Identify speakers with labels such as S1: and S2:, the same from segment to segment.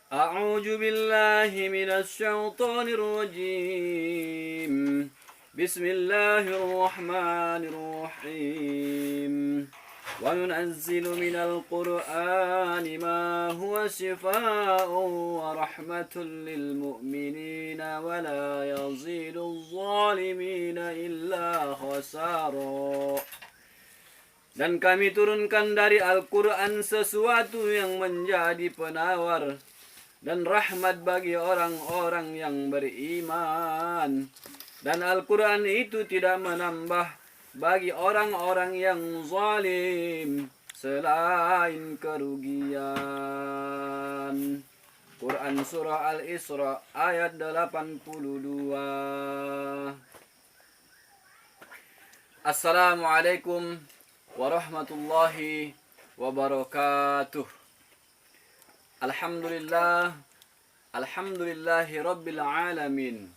S1: أعوذ بالله من الشيطان الرجيم. بسم الله الرحمن الرحيم. وننزل من القرآن ما هو شفاء ورحمة للمؤمنين ولا يزيد الظالمين إلا خسارا. Dan kami turunkan dari Al-Quran sesuatu yang menjadi penawar dan rahmat bagi orang-orang yang beriman. Dan Al-Quran itu tidak menambah bagi orang-orang yang zalim selain kerugian. Quran Surah Al-Isra ayat 82. Assalamualaikum warahmatullahi wabarakatuh. Alhamdulillahi rabbil alamin.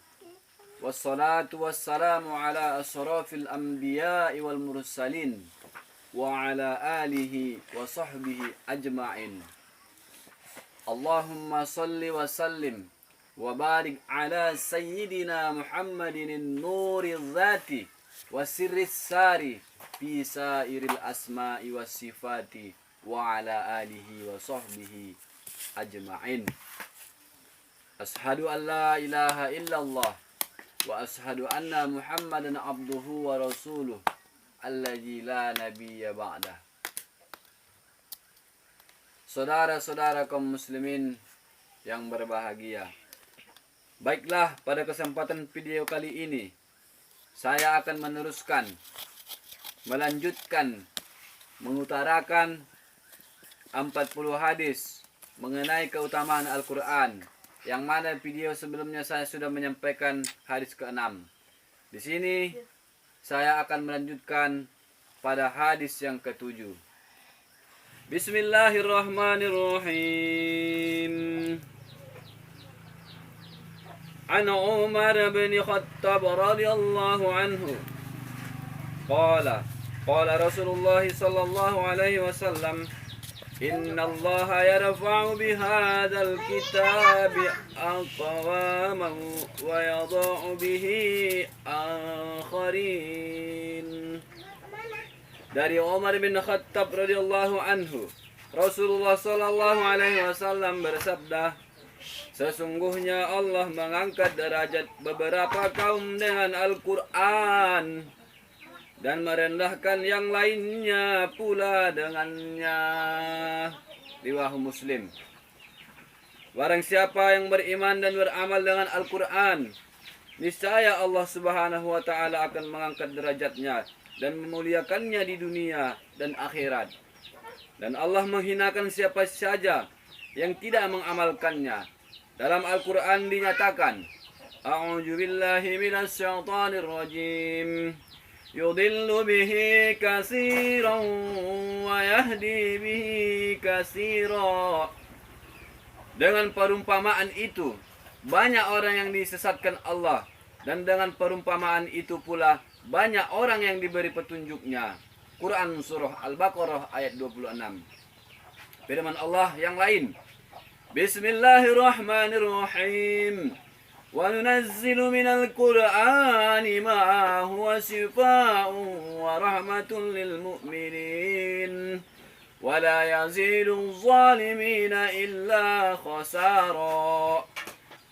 S1: Wassalatu wassalamu ala asrafil anbiya'i wal mursalin wa ala alihi wa sahbihi ajma'in. Allahumma salli wa sallim wa barik ala sayyidina Muhammadin nuri dhati wa sirri sari fi sairil asma'i was sifati wa ala alihi wa sahbihi ajma'in. Ashhadu an la ilaha illallah wa ashhadu anna Muhammadan abduhu wa rasuluh alladzi la nabiyya ba'dah. Saudara-saudara kaum muslimin yang berbahagia, baiklah, pada kesempatan video kali ini saya akan melanjutkan mengutarakan 40 hadis mengenai keutamaan Al-Quran, yang mana video sebelumnya saya sudah menyampaikan hadis ke-6. Di sini saya akan melanjutkan pada hadis yang ke-7. Bismillahirrahmanirrahim. An Umar bin Khattab radhiyallahu anhu qala Rasulullah sallallahu alaihi wasallam, inna Allah yarfa'u bihadzal kitabi aqwaman wa yadha'u bihi akharin. Dari Umar bin Khattab radhiyallahu anhu, Rasulullah sallallahu alaihi wasallam bersabda, sesungguhnya Allah mengangkat derajat beberapa kaum dengan Al-Quran dan merendahkan yang lainnya pula dengannya. Riwayat Muslim. Barang siapa yang beriman dan beramal dengan Al-Quran, niscaya Allah Subhanahu wa taala akan mengangkat derajatnya dan memuliakannya di dunia dan akhirat. Dan Allah menghinakan siapa saja yang tidak mengamalkannya. Dalam Al-Quran dinyatakan, A'udzu billahi minasy syaithanir rajim. Yudillu bihi katsiran wa yahdi bihi katsira. Dengan perumpamaan itu banyak orang yang disesatkan Allah, dan dengan perumpamaan itu pula banyak orang yang diberi petunjuknya. Quran Surah Al-Baqarah ayat 26. Firman Allah yang lain, Bismillahirrahmanirrahim. Wa nunazzilu minal Qur'ani ma huwa shifaa'un wa rahmatun lil mu'minin wa la yazidu zalimina illa khasara.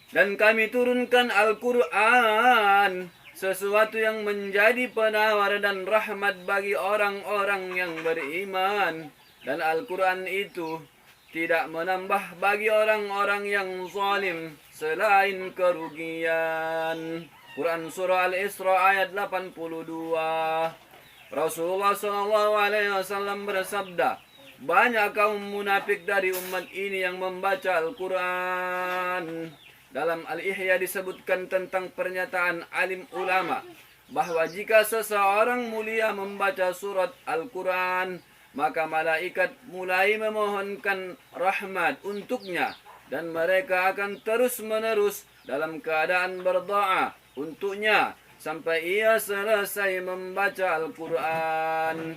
S1: Dan kami turunkan Al-Quran, sesuatu yang menjadi penawar dan rahmat bagi orang-orang yang beriman. Dan Al-Quran itu tidak menambah bagi orang-orang yang zalim selain kerugian. Quran Surah Al-Isra ayat 82. Rasulullah SAW bersabda, banyak kaum munafik dari umat ini yang membaca Al-Quran. Dalam Al-Ihya disebutkan tentang pernyataan alim ulama bahwa jika seseorang mulia membaca surat Al-Quran, maka malaikat mulai memohonkan rahmat untuknya, dan mereka akan terus-menerus dalam keadaan berdoa untuknya sampai ia selesai membaca Al-Quran.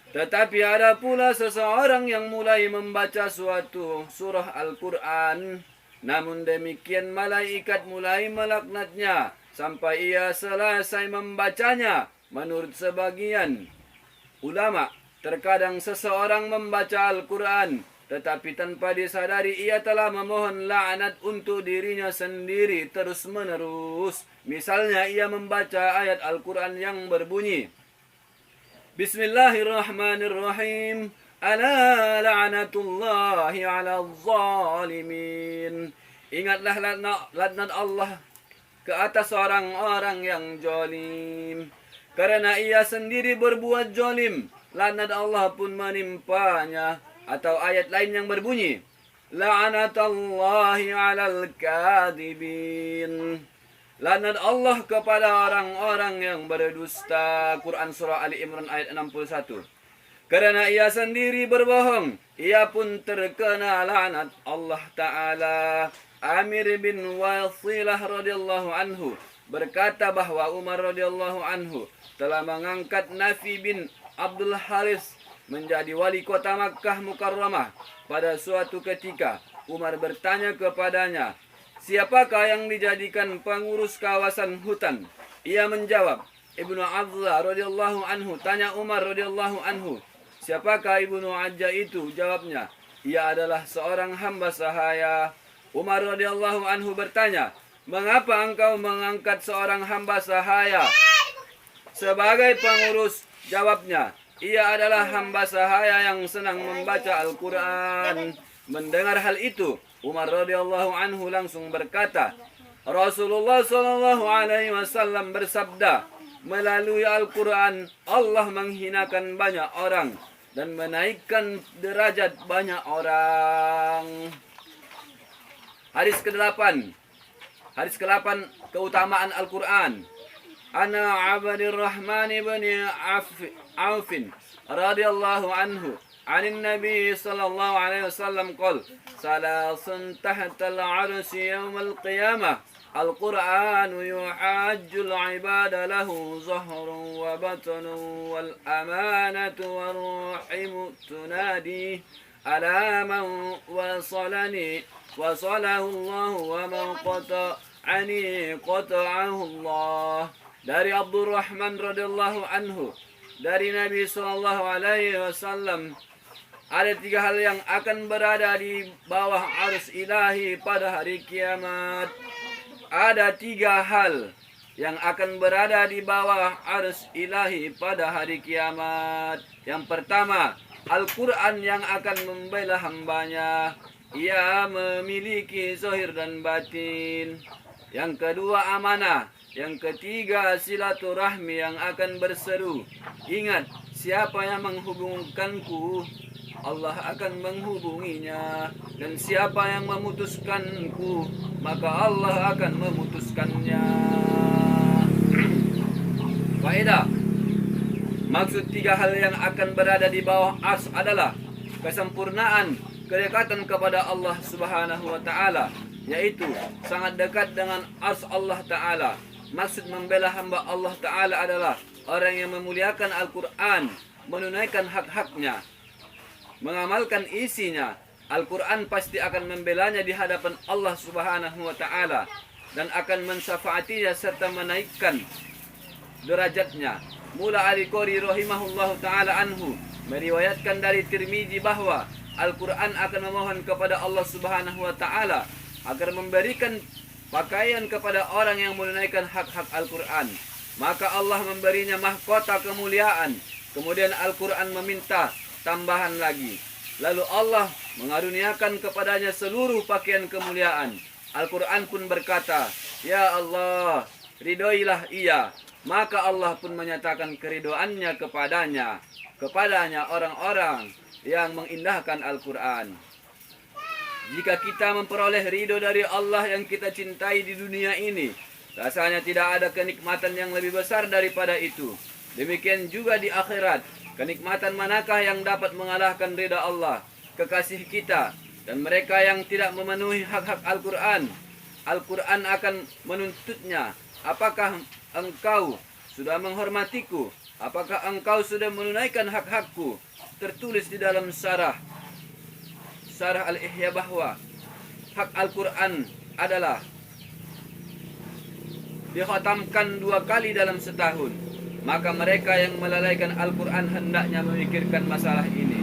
S1: Tetapi ada pula seseorang yang mulai membaca suatu surah Al-Quran, Namun demikian malaikat mulai melaknatnya sampai ia selesai membacanya. Menurut sebagian ulama, terkadang seseorang membaca Al-Quran, tetapi tanpa disadari ia telah memohon laknat untuk dirinya sendiri terus-menerus. Misalnya ia membaca ayat Al-Quran yang berbunyi, Bismillahirrahmanirrahim. Ala la'natullahi 'alal zalimin. Ingatlah laknat Allah ke atas orang-orang yang zalim, karena ia sendiri berbuat zalim. Laknat Allah pun menimpanya. Atau ayat lain yang berbunyi, La'natullahi 'alal kadhibin. Laknat Allah kepada orang-orang yang berdusta. Quran surah Ali Imran ayat 61. Karena ia sendiri berbohong, ia pun terkena laknat Allah Ta'ala. Amir bin Wasilah radhiyallahu anhu berkata bahwa Umar radhiyallahu anhu telah mengangkat Nafi bin Abdul Haris menjadi wali kota Makkah Mukarramah. Pada suatu ketika, Umar bertanya kepadanya, siapakah yang dijadikan pengurus kawasan hutan? Ia menjawab, Ibnu Abdullah radhiyallahu anhu. Tanya Umar radhiyallahu anhu, siapakah Ibnu Ajja itu? Jawabnya, ia adalah seorang hamba sahaya. Umar radhiyallahu anhu bertanya, mengapa engkau mengangkat seorang hamba sahaya sebagai pengurus? Jawabnya, ia adalah hamba sahaya yang senang membaca Al-Quran. Mendengar hal itu, Umar radhiyallahu anhu langsung berkata, Rasulullah sallallahu alaihi wasallam bersabda, melalui Al-Quran Allah menghinakan banyak orang dan menaikkan derajat banyak orang. Hadis ke-8. Hadis ke-8, keutamaan Al-Quran. Ana Abdurrahman bin Auf radhiyallahu anhu anin Nabi sallallahu alaihi wasallam qol, salasun tahta al-'arsy yawm al-qiyamah. Al-Quran yuhajjul 'ibada lahu zahrun wa batnun wal amanatu war ruhimu tunadi ala man wasalani wasalahu Allah wa man qata'ani qata'ahu Allah. Dari Abdurrahman radhiyallahu anhu, dari Nabi sallallahu alaihi wasallam, ada 3 hal yang akan berada di bawah arsy ilahi pada hari kiamat. Ada 3 hal yang akan berada di bawah arsy ilahi pada hari kiamat. Yang pertama, Al-Quran yang akan membela hambanya. Ia memiliki zahir dan batin. Yang kedua, amanah. Yang ketiga, silaturahmi yang akan berseru. Ingat, siapa yang menghubungkanku, Allah akan menghubunginya. Dan siapa yang memutuskanku, maka Allah akan memutuskannya. Faedah. Maksud 3 hal yang akan berada di bawah arsy adalah kesempurnaan kedekatan kepada Allah Subhanahu wa Ta'ala, yaitu sangat dekat dengan arsy Allah Ta'ala. Maksud membela hamba Allah Ta'ala adalah orang yang memuliakan Al-Quran, menunaikan hak-haknya, mengamalkan isinya. Al-Quran pasti akan membelanya di hadapan Allah Subhanahu wa Ta'ala dan akan mensyafaatinya serta menaikkan derajatnya. Mula Al-Qari rahimahullahu ta'ala anhu meriwayatkan dari Tirmizi bahwa Al-Quran akan memohon kepada Allah Subhanahu wa Ta'ala agar memberikan pakaian kepada orang yang menunaikan hak-hak Al-Quran. Maka Allah memberinya mahkota kemuliaan. Kemudian Al-Quran meminta tambahan lagi. Lalu Allah mengaruniakan kepadanya seluruh pakaian kemuliaan. Al-Quran pun berkata, Ya Allah, ridhoilah ia. Maka Allah pun menyatakan keridoannya kepadanya orang-orang yang mengindahkan Al-Quran. Jika kita memperoleh ridho dari Allah yang kita cintai di dunia ini, rasanya tidak ada kenikmatan yang lebih besar daripada itu. Demikian juga di akhirat. Kenikmatan manakah yang dapat mengalahkan ridha Allah, kekasih kita, dan mereka yang tidak memenuhi hak-hak Al-Quran? Al-Quran akan menuntutnya. Apakah engkau sudah menghormatiku? Apakah engkau sudah menunaikan hak-hakku? Tertulis di dalam syarah Al-Ihya bahwa hak Al-Quran adalah dikhatamkan 2 kali dalam setahun, maka mereka yang melalaikan Al-Quran hendaknya memikirkan masalah ini,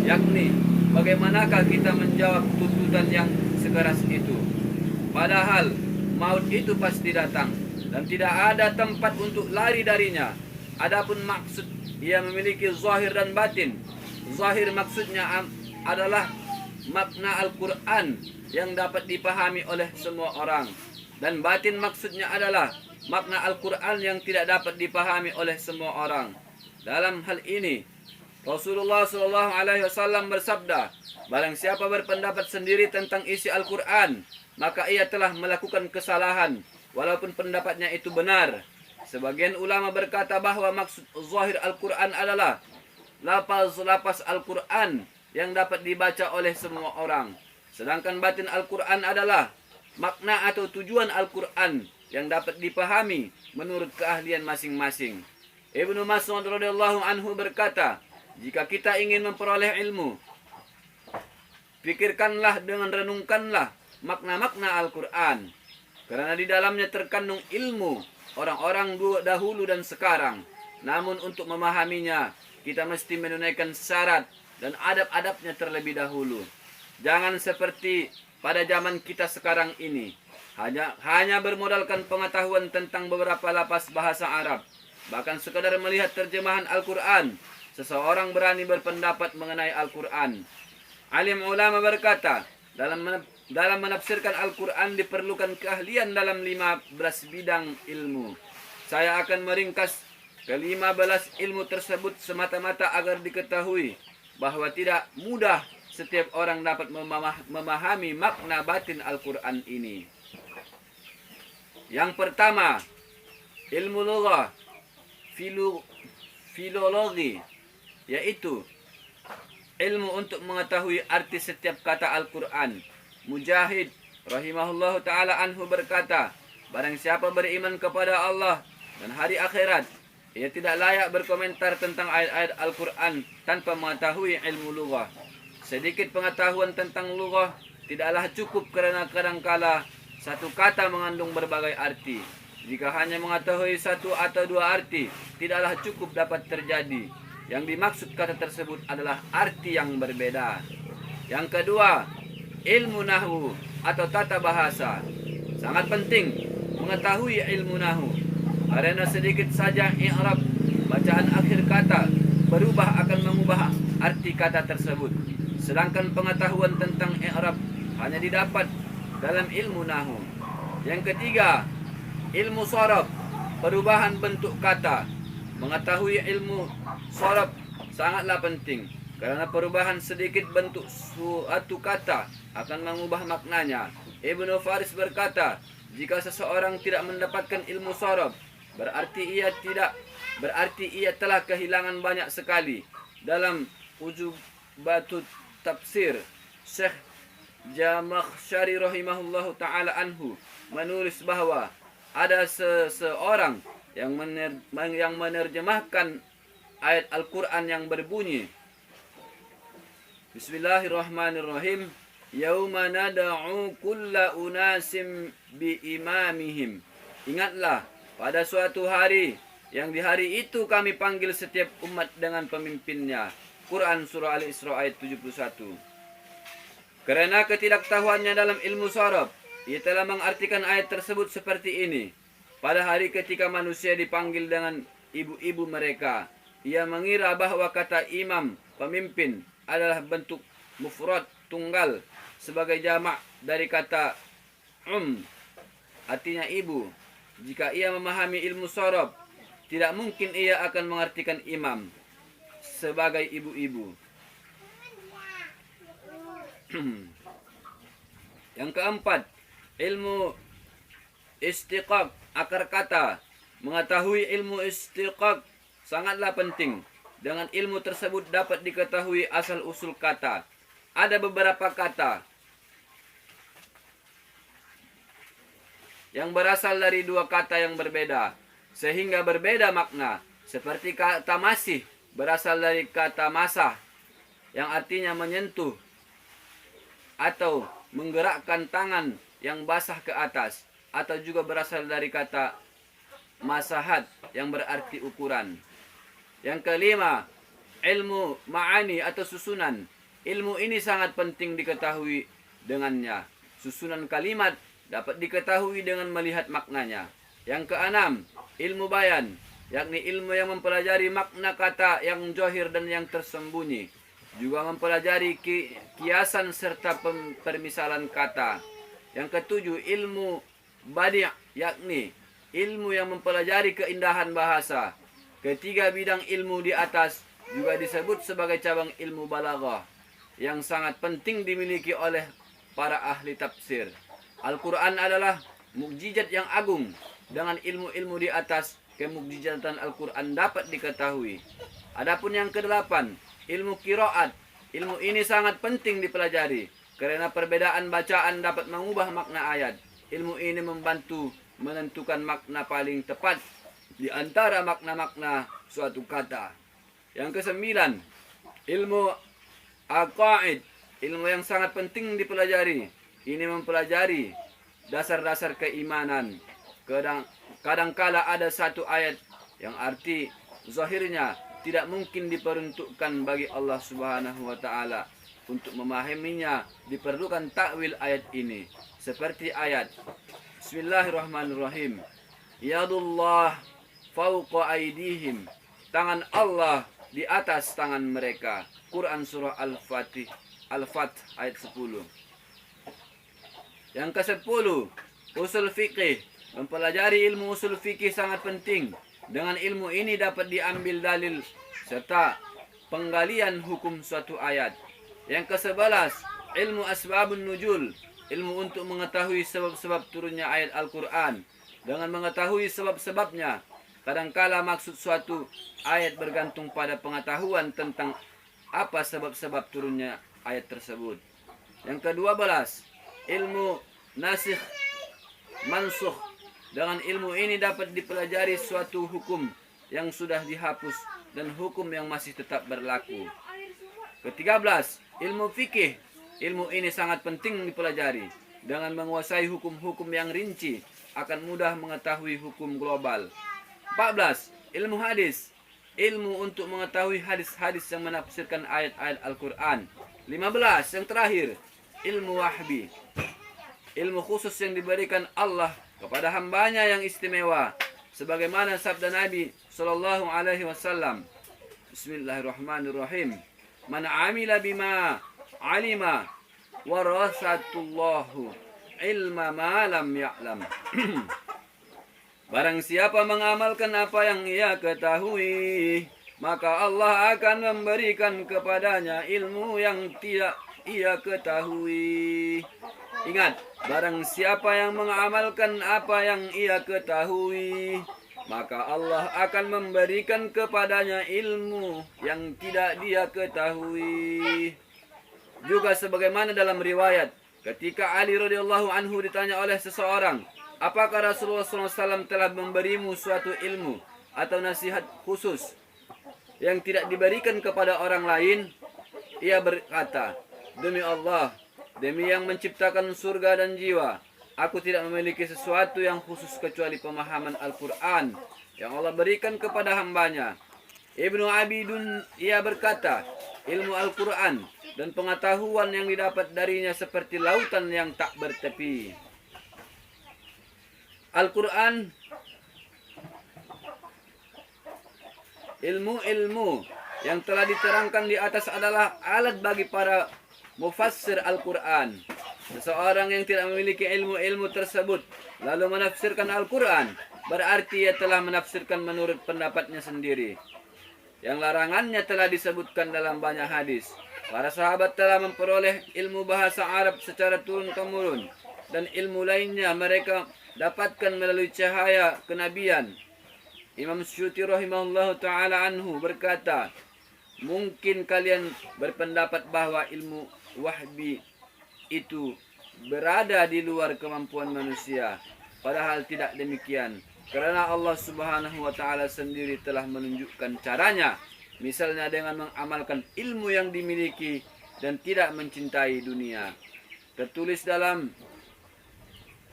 S1: yakni bagaimanakah kita menjawab tuntutan yang sekeras itu. Padahal maut itu pasti datang dan tidak ada tempat untuk lari darinya. Adapun maksud, ia memiliki zahir dan batin. Zahir maksudnya adalah makna Al-Quran yang dapat dipahami oleh semua orang, dan batin maksudnya adalah makna Al-Quran yang tidak dapat dipahami oleh semua orang. Dalam hal ini Rasulullah SAW bersabda, barang siapa berpendapat sendiri tentang isi Al-Quran, maka ia telah melakukan kesalahan, walaupun pendapatnya itu benar. Sebagian ulama berkata bahwa maksud zahir Al-Quran adalah lafaz-lafaz Al-Quran yang dapat dibaca oleh semua orang. Sedangkan batin Al-Quran adalah makna atau tujuan Al-Quran yang dapat dipahami menurut keahlian masing-masing. Ibnu Mas'ud radhiyallahu anhu berkata, jika kita ingin memperoleh ilmu, pikirkanlah dengan renungkanlah makna-makna Al-Quran, karena di dalamnya terkandung ilmu orang-orang dahulu dan sekarang. Namun untuk memahaminya, kita mesti menunaikan syarat dan adab-adabnya terlebih dahulu. Jangan seperti pada zaman kita sekarang ini, hanya bermodalkan pengetahuan tentang beberapa lafaz bahasa Arab. Bahkan sekadar melihat terjemahan Al-Quran, seseorang berani berpendapat mengenai Al-Quran. Alim ulama berkata, dalam menafsirkan Al-Quran diperlukan keahlian dalam 15 bidang ilmu. Saya akan meringkas ke-15 ilmu tersebut semata-mata agar diketahui bahwa tidak mudah setiap orang dapat memahami makna batin Al-Quran ini. Yang pertama, ilmu lughah, filologi, yaitu ilmu untuk mengetahui arti setiap kata Al-Quran. Mujahid rahimahullahu ta'ala anhu berkata, barang siapa beriman kepada Allah dan hari akhirat, ia tidak layak berkomentar tentang ayat-ayat Al-Quran tanpa mengetahui ilmu lughah. Sedikit pengetahuan tentang lughah tidaklah cukup, karena kadangkala satu kata mengandung berbagai arti. Jika hanya mengetahui satu atau dua arti, tidaklah cukup dapat terjadi. Yang dimaksud kata tersebut adalah arti yang berbeda. Yang kedua, ilmu nahwu atau tata bahasa. Sangat penting mengetahui ilmu nahwu, karena sedikit saja i'rab, bacaan akhir kata, berubah akan mengubah arti kata tersebut. Sedangkan pengetahuan tentang i'rab hanya didapat dalam ilmu nahwu. Yang ketiga, ilmu sharaf, perubahan bentuk kata. Mengetahui ilmu sharaf sangatlah penting, karena perubahan sedikit bentuk suatu kata akan mengubah maknanya. Ibnu Faris berkata, jika seseorang tidak mendapatkan ilmu sharaf, berarti ia telah kehilangan banyak sekali. Dalam Ujubatut Tafsir, Syekh Jamakhsyari rahimahullahu ta'ala anhu menulis bahwa ada seseorang yang menerjemahkan ayat Al-Quran yang berbunyi, Bismillahirrahmanirrahim, Yauma nada'u kulla unasim bi imamihim. Ingatlah pada suatu hari, yang di hari itu kami panggil setiap umat dengan pemimpinnya. Quran Surah Al-Isra ayat 71. Karena ketidaktahuannya dalam ilmu sharaf, ia telah mengartikan ayat tersebut seperti ini. Pada hari ketika manusia dipanggil dengan ibu-ibu mereka, ia mengira bahwa kata imam, pemimpin, adalah bentuk mufrad tunggal sebagai jamak dari kata artinya ibu. Jika ia memahami ilmu sharaf, tidak mungkin ia akan mengartikan imam sebagai ibu-ibu. Yang keempat, ilmu istiqaq, akar kata. Mengetahui ilmu istiqaq sangatlah penting. Dengan ilmu tersebut dapat diketahui asal-usul kata. Ada beberapa kata yang berasal dari dua kata yang berbeda, sehingga berbeda makna. Seperti kata masih berasal dari kata masah, yang artinya menyentuh atau menggerakkan tangan yang basah ke atas, atau juga berasal dari kata masahat yang berarti ukuran. Yang kelima, ilmu ma'ani atau susunan. Ilmu ini sangat penting diketahui dengannya. Susunan kalimat dapat diketahui dengan melihat maknanya. Yang keenam, ilmu bayan, yakni ilmu yang mempelajari makna kata yang zahir dan yang tersembunyi. Juga mempelajari kiasan serta permisalan kata. Yang ketujuh, ilmu badi', yakni ilmu yang mempelajari keindahan bahasa. Ketiga bidang ilmu di atas juga disebut sebagai cabang ilmu balaghah yang sangat penting dimiliki oleh para ahli tafsir. Al-Quran adalah mukjizat yang agung. Dengan ilmu-ilmu di atas, kemukjizatan Al-Quran dapat diketahui. Adapun yang kedelapan, ilmu qiraat. Ilmu ini sangat penting dipelajari karena perbedaan bacaan dapat mengubah makna ayat. Ilmu ini membantu menentukan makna paling tepat di antara makna-makna suatu kata. Yang kesembilan, ilmu aqaid. Ilmu yang sangat penting dipelajari. Ini mempelajari dasar-dasar keimanan. Kadangkala ada satu ayat yang arti zahirnya tidak mungkin diperuntukkan bagi Allah Subhanahu wa taala. Untuk memahaminya diperlukan takwil ayat ini. Seperti ayat Bismillahirrahmanirrahim. Yadullah fauqa aydihim. Tangan Allah di atas tangan mereka. Quran surah Al-Fath ayat 10. Yang ke-10, usul fikih. Mempelajari ilmu usul fikih sangat penting. Dengan ilmu ini dapat diambil dalil serta penggalian hukum suatu ayat. Yang ke-11, ilmu asbabun nuzul. Ilmu untuk mengetahui sebab-sebab turunnya ayat Al-Quran. Dengan mengetahui sebab-sebabnya, kadangkala maksud suatu ayat bergantung pada pengetahuan tentang apa sebab-sebab turunnya ayat tersebut. Yang ke-12, ilmu nasikh mansukh. Dengan ilmu ini dapat dipelajari suatu hukum yang sudah dihapus dan hukum yang masih tetap berlaku. Ke-13, ilmu fikih. Ilmu ini sangat penting dipelajari. Dengan menguasai hukum-hukum yang rinci, akan mudah mengetahui hukum global. 14, ilmu hadis. Ilmu untuk mengetahui hadis-hadis yang menafsirkan ayat-ayat Al-Quran. 15, yang terakhir, ilmu wahbi. Ilmu khusus yang diberikan Allah kepada hambanya yang istimewa. Sebagaimana sabda Nabi sallallahu alaihi wasallam. Bismillahirrahmanirrahim. Man amila bima alima warasatullahu ilma ma lam ya'lam. Barang siapa mengamalkan apa yang ia ketahui, maka Allah akan memberikan kepadanya ilmu yang tidak ia ketahui. Ingat, barang siapa yang mengamalkan apa yang ia ketahui, maka Allah akan memberikan kepadanya ilmu yang tidak dia ketahui. Juga sebagaimana dalam riwayat, ketika Ali radhiyallahu anhu ditanya oleh seseorang, apakah Rasulullah SAW telah memberimu suatu ilmu atau nasihat khusus yang tidak diberikan kepada orang lain? Ia berkata, demi Allah, demi yang menciptakan surga dan jiwa, aku tidak memiliki sesuatu yang khusus kecuali pemahaman Al-Quran yang Allah berikan kepada hambanya. Ibnu Abidun ia berkata, ilmu Al-Quran dan pengetahuan yang didapat darinya seperti lautan yang tak bertepi. Al-Quran, ilmu-ilmu yang telah diterangkan di atas adalah alat bagi para mufassir Al-Quran. Seseorang yang tidak memiliki ilmu-ilmu tersebut lalu menafsirkan Al-Quran, berarti ia telah menafsirkan menurut pendapatnya sendiri. Yang larangannya telah disebutkan dalam banyak hadis. Para sahabat telah memperoleh ilmu bahasa Arab secara turun-temurun, dan ilmu lainnya mereka dapatkan melalui cahaya kenabian. Imam Syuti rahimahullah ta'ala anhu berkata, mungkin kalian berpendapat bahwa ilmu wahbi itu berada di luar kemampuan manusia. Padahal tidak demikian. Karena Allah Subhanahu wa ta'ala sendiri telah menunjukkan caranya. Misalnya dengan mengamalkan ilmu yang dimiliki dan tidak mencintai dunia. tertulis dalam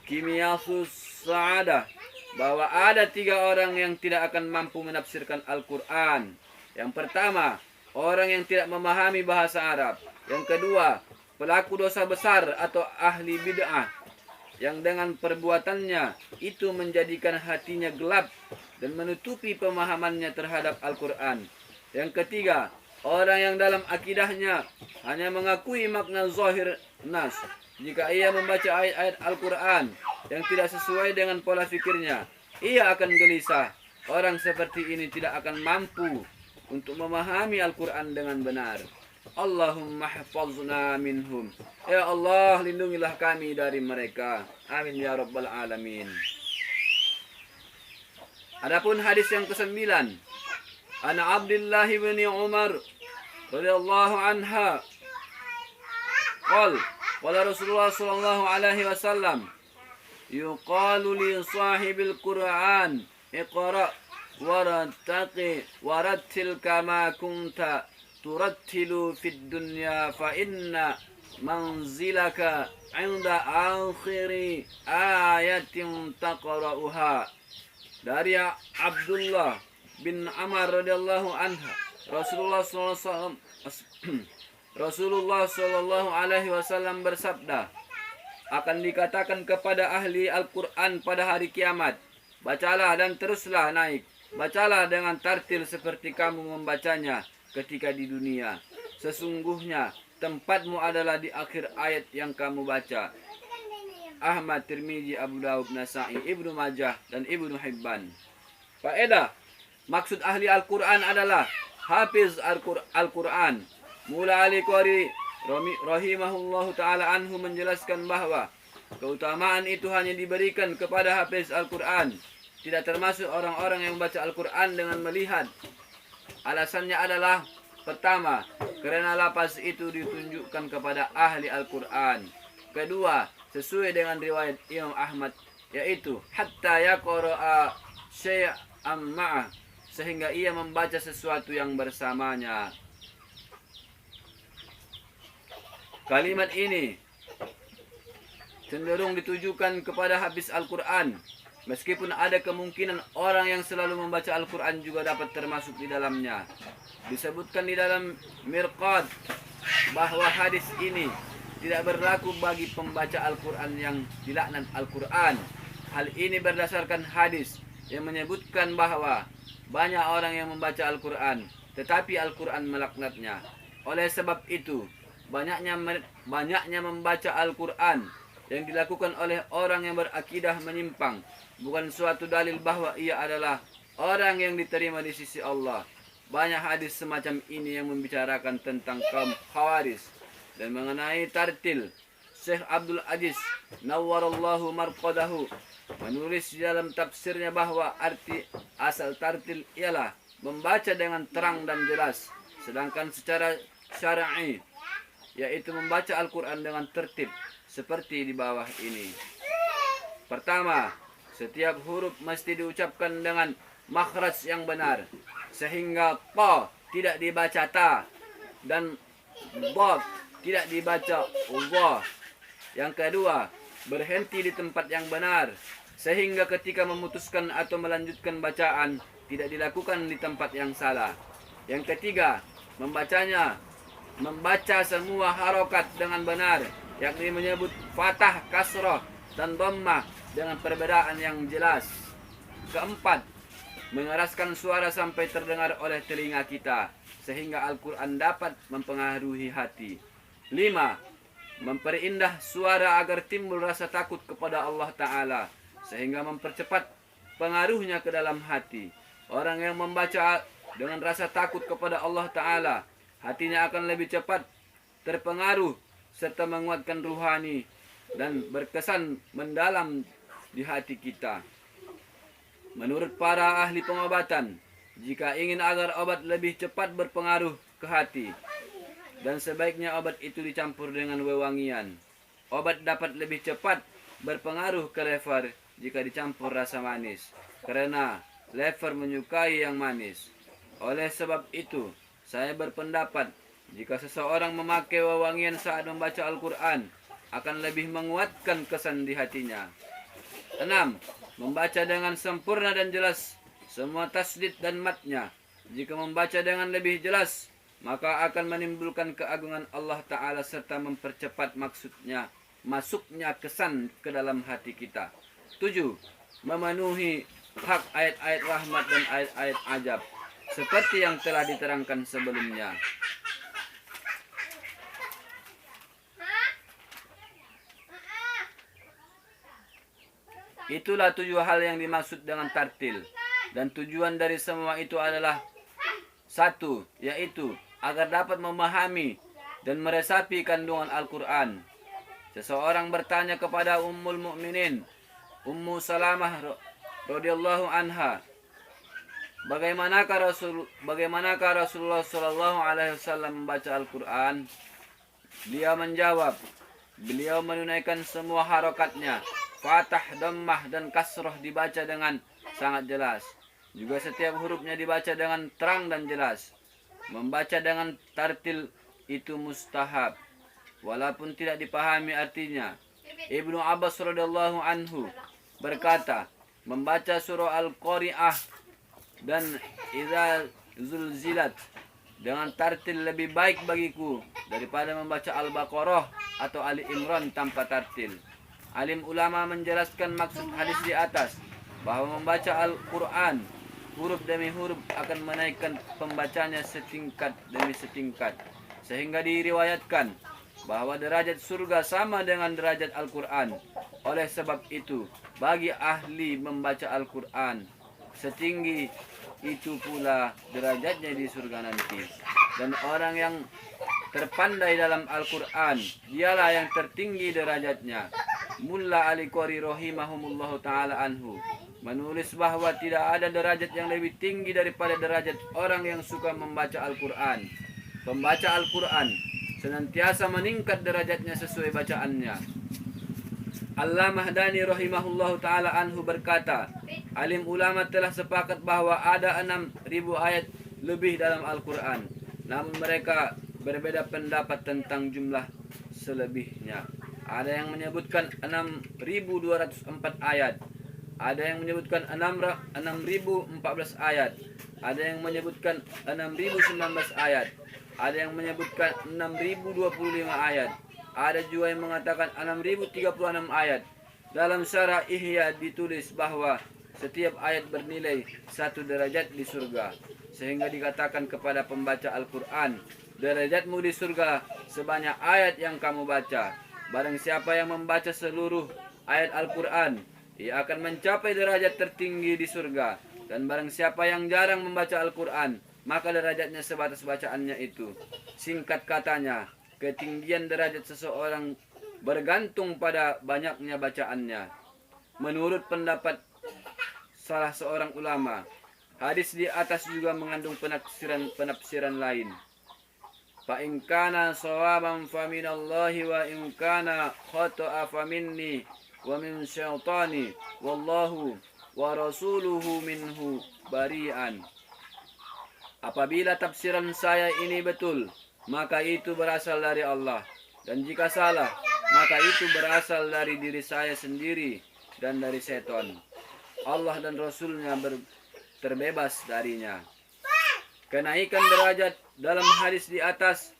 S1: Kimyasus Sa'adah bahwa ada 3 orang yang tidak akan mampu menafsirkan Al-Quran. Yang pertama, orang yang tidak memahami bahasa Arab. Yang kedua, pelaku dosa besar atau ahli bid'ah yang dengan perbuatannya itu menjadikan hatinya gelap dan menutupi pemahamannya terhadap Al-Quran. Yang ketiga, orang yang dalam akidahnya hanya mengakui makna zahir nas. Jika ia membaca ayat-ayat Al-Quran yang tidak sesuai dengan pola fikirnya, ia akan gelisah. Orang seperti ini tidak akan mampu untuk memahami Al-Quran dengan benar. Allahumma hafazna minhum. Ya Allah, lindungilah kami dari mereka. Amin ya rabbal alamin. Adapun hadis yang ke-9, An Abdullah bin Umar radhiyallahu anha qala Rasulullah sallallahu alaihi wasallam yuqalu li sahibil Qur'an iqra warattil kama kunta turattilu fid dunya fa inna manzilaka 'inda akhiri ayatin taqra'uha. Dari Abdullah bin Amr radhiyallahu anha, Rasulullah sallallahu alaihi wasallam bersabda, akan dikatakan kepada ahli Al-Quran pada hari kiamat, bacalah dan teruslah naik, bacalah dengan tartil seperti kamu membacanya ketika di dunia. Sesungguhnya tempatmu adalah di akhir ayat yang kamu baca. Ahmad, Tirmizi, Abu Daud, Nasa'i, Ibnu Majah, dan Ibnu Hibban. Faedah, maksud ahli Al-Quran adalah hafiz Al-Quran. Mula Al-Qari rahimahullahu ta'ala anhu menjelaskan bahwa keutamaan itu hanya diberikan kepada hafiz Al-Quran, tidak termasuk orang-orang yang membaca Al-Quran dengan melihat. Alasannya adalah, pertama, karena lapas itu ditunjukkan kepada ahli Al-Quran. Kedua, sesuai dengan riwayat Imam Ahmad, yaitu hatta yaqra'a syai'an ma'ah, sehingga ia membaca sesuatu yang bersamanya. Kalimat ini cenderung ditujukan kepada hafiz Al-Quran, meskipun ada kemungkinan orang yang selalu membaca Al-Quran juga dapat termasuk di dalamnya. Disebutkan di dalam Mirqad bahwa hadis ini tidak berlaku bagi pembaca Al-Quran yang dilaknat Al-Quran. Hal ini berdasarkan hadis yang menyebutkan bahwa banyak orang yang membaca Al-Quran, tetapi Al-Quran melaknatnya. Oleh sebab itu, banyaknya membaca Al-Quran yang dilakukan oleh orang yang berakidah menyimpang bukan suatu dalil bahwa ia adalah orang yang diterima di sisi Allah. Banyak hadis semacam ini yang membicarakan tentang kaum Khawarij. Dan mengenai tartil, Syekh Abdul Aziz nawwarallahu marqadahu menulis di dalam tafsirnya bahwa arti asal tartil ialah membaca dengan terang dan jelas, sedangkan secara syar'i yaitu membaca Al-Quran dengan tertib seperti di bawah ini. Pertama, setiap huruf mesti diucapkan dengan makhraj yang benar, sehingga ta tidak dibaca ta dan dad tidak dibaca Allah. Yang kedua, berhenti di tempat yang benar, sehingga ketika memutuskan atau melanjutkan bacaan tidak dilakukan di tempat yang salah. Yang ketiga, membaca semua harokat dengan benar, yakni menyebut fathah, kasrah, dan dhammah dengan perbedaan yang jelas. Keempat, mengeraskan suara sampai terdengar oleh telinga kita, sehingga Al-Quran dapat mempengaruhi hati. 5. Memperindah suara agar timbul rasa takut kepada Allah Ta'ala, sehingga mempercepat pengaruhnya ke dalam hati. Orang yang membaca dengan rasa takut kepada Allah Ta'ala, hatinya akan lebih cepat terpengaruh serta menguatkan ruhani dan berkesan mendalam di hati kita. Menurut para ahli pengobatan, jika ingin agar obat lebih cepat berpengaruh ke hati, dan sebaiknya obat itu dicampur dengan wewangian. Obat dapat lebih cepat berpengaruh ke lever jika dicampur rasa manis, karena lever menyukai yang manis. Oleh sebab itu, saya berpendapat jika seseorang memakai wewangian saat membaca Al-Quran, akan lebih menguatkan kesan di hatinya. 6. Membaca dengan sempurna dan jelas semua tasdid dan matnya. Jika membaca dengan lebih jelas, maka akan menimbulkan keagungan Allah Ta'ala serta mempercepat masuknya kesan ke dalam hati kita. 7. Memenuhi hak ayat-ayat rahmat dan ayat-ayat ajab seperti yang telah diterangkan sebelumnya. Itulah 7 hal yang dimaksud dengan tartil. Dan tujuan dari semua itu adalah 1, yaitu agar dapat memahami dan meresapi kandungan Al-Quran. Seseorang bertanya kepada Ummul Mukminin, Ummu Salamah radhiyallahu anha, bagaimanakah Rasulullah sallallahu alaihi wasallam membaca Al-Quran? Beliau menjawab, beliau menunaikan semua harokatnya. Fathah, dhammah, dan kasroh dibaca dengan sangat jelas. Juga setiap hurufnya dibaca dengan terang dan jelas. Membaca dengan tartil itu mustahab, walaupun tidak dipahami artinya. Ibnu Abbas radhiyallahu anhu berkata, membaca surah Al-Qari'ah dan Idza Zulzilat dengan tartil lebih baik bagiku daripada membaca Al-Baqarah atau Ali Imran tanpa tartil. Alim ulama menjelaskan maksud hadis di atas, bahwa membaca Al-Quran huruf demi huruf akan menaikkan pembacanya setingkat demi setingkat, sehingga diriwayatkan bahwa derajat surga sama dengan derajat Al-Quran. Oleh sebab itu, bagi ahli membaca Al-Quran, setinggi itu pula derajatnya di surga nanti. Dan orang yang terpandai dalam Al-Quran, dialah yang tertinggi derajatnya. Mulla Ali Qori rahimahumullahu ta'ala anhu menulis bahwa tidak ada derajat yang lebih tinggi daripada derajat orang yang suka membaca Al-Quran. Pembaca Al-Quran senantiasa meningkat derajatnya sesuai bacaannya. Allamah Dani rahimahullahu ta'ala anhu berkata, alim ulama telah sepakat bahwa ada 6.000 ayat lebih dalam Al-Quran. Namun mereka berbeda pendapat tentang jumlah selebihnya. Ada yang menyebutkan 6.204 ayat. Ada yang menyebutkan 6.014 ayat. Ada yang menyebutkan 6.019 ayat. Ada yang menyebutkan 6.025 ayat. Ada juga yang mengatakan 6.036 ayat. Dalam syarah Ihya ditulis bahwa setiap ayat bernilai 1 derajat di surga. Sehingga dikatakan kepada pembaca Al-Quran, derajatmu di surga sebanyak ayat yang kamu baca. Barang siapa yang membaca seluruh ayat Al-Quran, ia akan mencapai derajat tertinggi di surga. Dan barang siapa yang jarang membaca Al-Quran, maka derajatnya sebatas bacaannya itu. Singkat katanya, ketinggian derajat seseorang bergantung pada banyaknya bacaannya. Menurut pendapat salah seorang ulama, hadis di atas juga mengandung penafsiran lain. Fa in kana shawaban fa minallahi wa in kana khata'a fa minni wa min syaitani wallahu wa rasuluhu minhu bari'an. Apabila tafsiran saya ini betul, maka itu berasal dari Allah, dan jika salah, maka itu berasal dari diri saya sendiri dan dari setan. Allah dan Rasulnya terbebas darinya. Kenaikan derajat dalam hadis di atas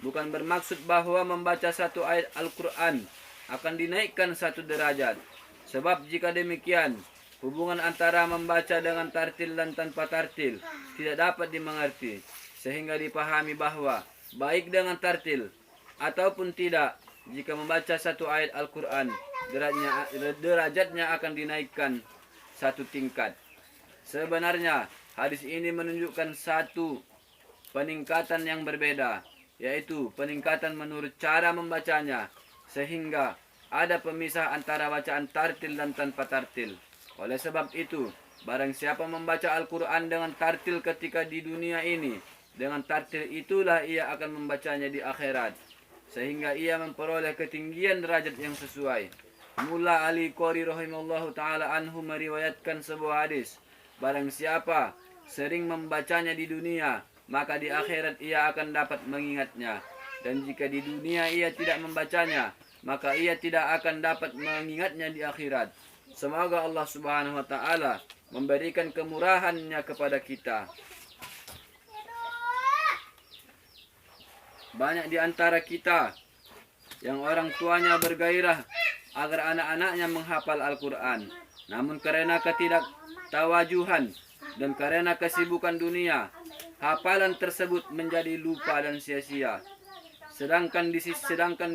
S1: bukan bermaksud bahwa membaca 1 ayat Al-Quran akan dinaikkan 1 derajat. Sebab jika demikian, hubungan antara membaca dengan tartil dan tanpa tartil tidak dapat dimengerti, sehingga dipahami bahwa baik dengan tartil ataupun tidak, jika membaca 1 ayat Al-Quran, derajatnya akan dinaikkan 1 tingkat. Sebenarnya hadis ini menunjukkan 1 peningkatan yang berbeda, yaitu peningkatan menurut cara membacanya, sehingga ada pemisah antara bacaan tartil dan tanpa tartil. Oleh sebab itu, barang siapa membaca Al-Quran dengan tartil ketika di dunia ini, dengan tartil itulah ia akan membacanya di akhirat, sehingga ia memperoleh ketinggian derajat yang sesuai. Mula Ali Qori rahimahullahu ta'ala anhu meriwayatkan sebuah hadis, barang siapa sering membacanya di dunia, maka di akhirat ia akan dapat mengingatnya. Dan jika di dunia ia tidak membacanya, maka ia tidak akan dapat mengingatnya di akhirat. Semoga Allah Subhanahu wa taala memberikan kemurahan-Nya kepada kita. Banyak di antara kita yang orang tuanya bergairah agar anak-anaknya menghafal Al-Quran. Namun karena ketidaktawajuhan dan karena kesibukan dunia, hafalan tersebut menjadi lupa dan sia-sia. Sedangkan di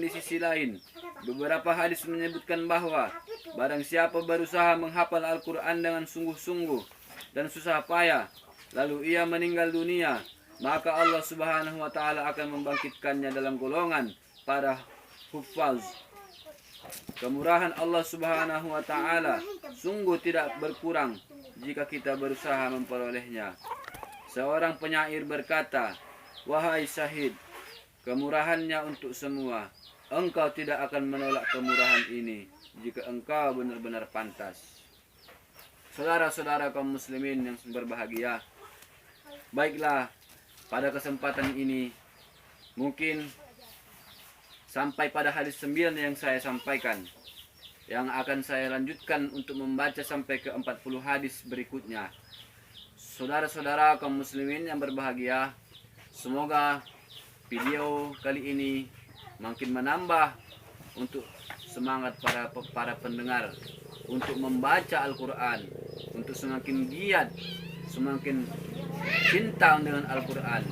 S1: sisi lain, beberapa hadis menyebutkan bahwa barang siapa berusaha menghafal Al-Quran dengan sungguh-sungguh dan susah payah, lalu ia meninggal dunia, maka Allah Subhanahu wa taala akan membangkitkannya dalam golongan para huffaz. Kemurahan Allah Subhanahu wa taala sungguh tidak berkurang jika kita berusaha memperolehnya. Seorang penyair berkata, "Wahai syahid, kemurahan-Nya untuk semua. Engkau tidak akan menolak kemurahan ini jika engkau benar-benar pantas." Saudara-saudara kaum muslimin yang berbahagia, baiklah, pada kesempatan ini mungkin sampai pada hadis 9 yang saya sampaikan, yang akan saya lanjutkan untuk membaca sampai ke 40 hadis berikutnya. Saudara-saudara kaum muslimin yang berbahagia, semoga video kali ini makin menambah untuk semangat para pendengar untuk membaca Al-Quran, untuk semakin giat, semakin cinta dengan Al-Quran.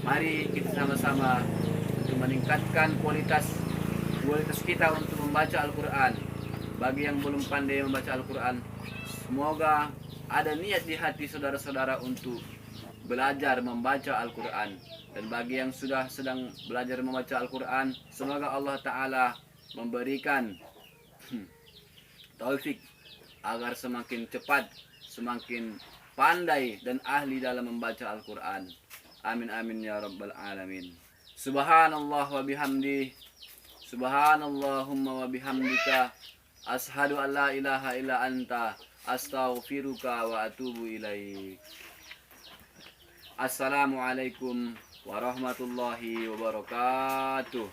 S1: Mari kita sama-sama untuk meningkatkan kualitas kita untuk membaca Al-Quran. Bagi yang belum pandai membaca Al-Quran, semoga ada niat di hati saudara-saudara untuk belajar membaca Al-Quran. Dan bagi yang sudah sedang belajar membaca Al-Quran, semoga Allah Ta'ala memberikan taufik agar semakin cepat, semakin pandai dan ahli dalam membaca Al-Quran. Amin amin ya rabbal alamin. Subhanallah wa bihamdi, subhanallahumma wa bihamdika, ashadu an la ilaha illa anta, astaghfiruka wa atubu ilaik. Assalamualaikum warahmatullahi wabarakatuh.